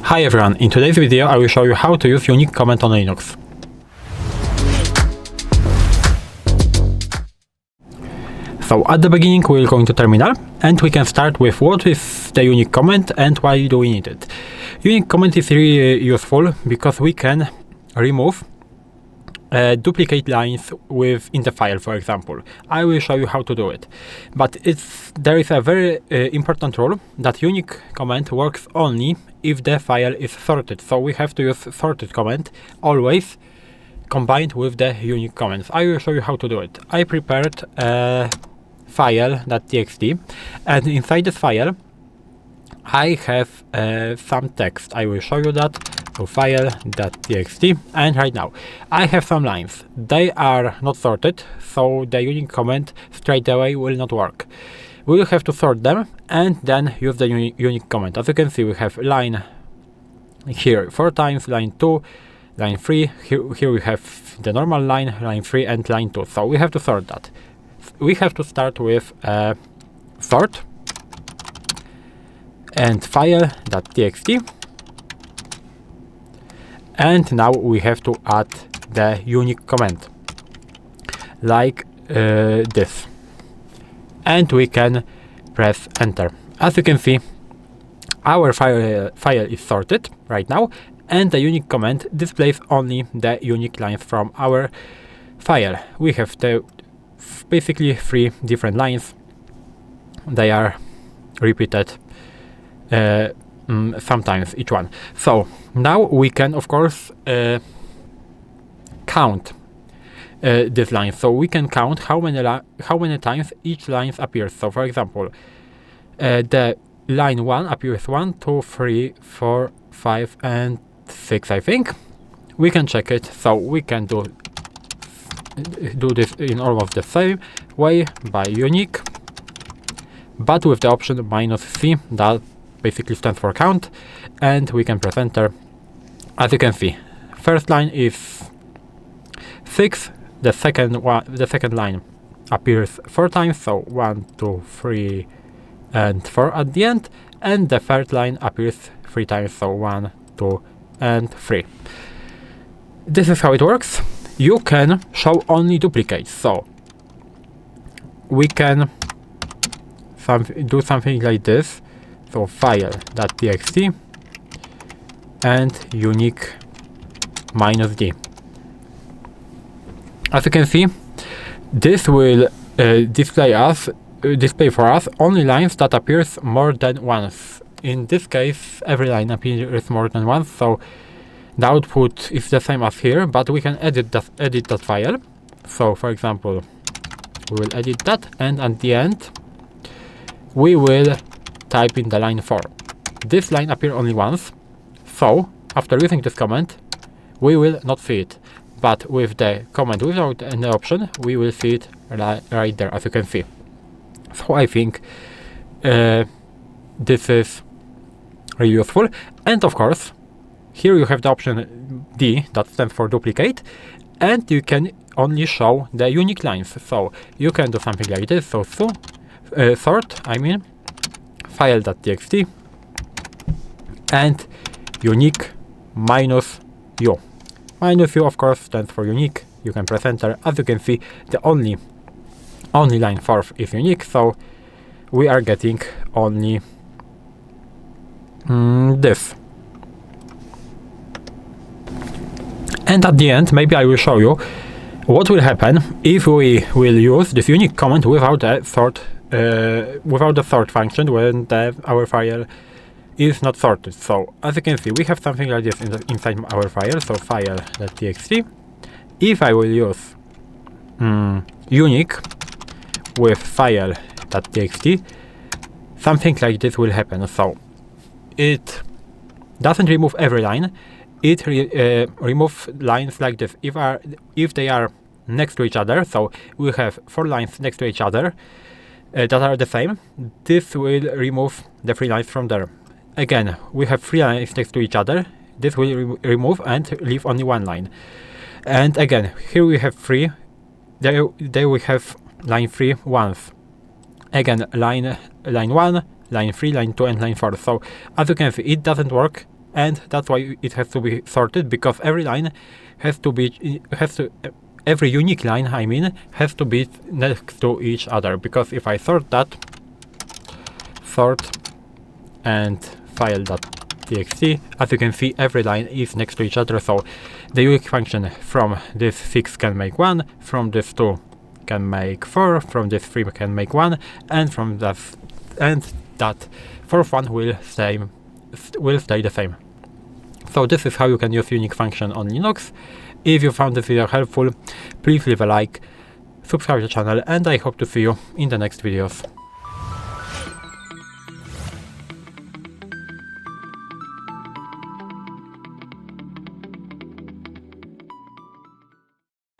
Hi everyone, in today's video I will show you how to use uniq command on Linux. So at the beginning we will go into terminal and we can start with what is the uniq command and why do we need it. Uniq command is really useful because we can remove duplicate lines within the file, for example. I will show you how to do it. But there is a very important rule that uniq command works only if the file is sorted. So we have to use sorted command always combined with the uniq commands. I will show you how to do it. I prepared a file.txt and inside this file I have some text. I will show you that. So file.txt, and right now I have some lines. They are not sorted, so the uniq command straight away will not work. We will have to sort them and then use the uniq command. As you can see, we have line here 4 times, line 2, line 3, here we have the normal line 3 and line 2. So we have to sort that. We have to start with sort and file.txt. And now we have to add the uniq command like this, and we can press enter. As you can see, our file is sorted right now, and the uniq command displays only the unique lines from our file. We have basically 3 different lines. They are repeated sometimes each one. So now we can of course count this line. So we can count how many times each line appears. So for example, the line 1 appears 1, 2, 3, 4, 5 and 6, I think. We can check it. So we can do this in almost the same way by uniq, but with the option -c that basically stands for count, and we can press enter. As you can see, first line is 6, the second line appears 4 times, so 1, 2, 3 and 4 at the end, and the third line appears 3 times, so 1, 2 and 3. This is how it works. You can show only duplicates, so we can do something like this. So file.txt and uniq -d. As you can see, this will display for us only lines that appears more than once. In this case, every line appears more than once, so the output is the same as here, but we can edit that file. So for example, we will edit that, and at the end we will type in the line 4. This line appears only once, so after using this command we will not see it, but with the command without any option we will see it right there, as you can see. So I think this is really useful. And of course, here you have the option D, that stands for duplicate, and you can only show the unique lines. So you can do something like this. So sort, file.txt and uniq -u. -u of course stands for unique. You can press enter. As you can see, the only line 4 is unique, so we are getting only this. And at the end, maybe I will show you what will happen if we will use this uniq command without a sort function when our file is not sorted. So as you can see, we have something like this inside our file. So file.txt. If I will use uniq with file.txt, something like this will happen. So it doesn't remove every line. It removes lines like this if they are next to each other. So we have 4 lines next to each other that are the same. This will remove the 3 lines from there. Again, we have 3 lines next to each other. This will remove and leave only 1 line. And again, here we have 3. There we have line 3 once. Again, line 1, line 3, line 2 and line 4. So as you can see, it doesn't work and that's why it has to be sorted, because every line every unique line, I mean, has to be next to each other. Because if I sort that, sort and file.txt, as you can see, every line is next to each other, so the uniq function from this 6 can make 1, from this 2 can make 4, from this 3 can make 1, and from that fourth one will stay the same. So this is how you can use uniq function on Linux. If you found this video helpful, please leave a like, subscribe to the channel, and I hope to see you in the next videos.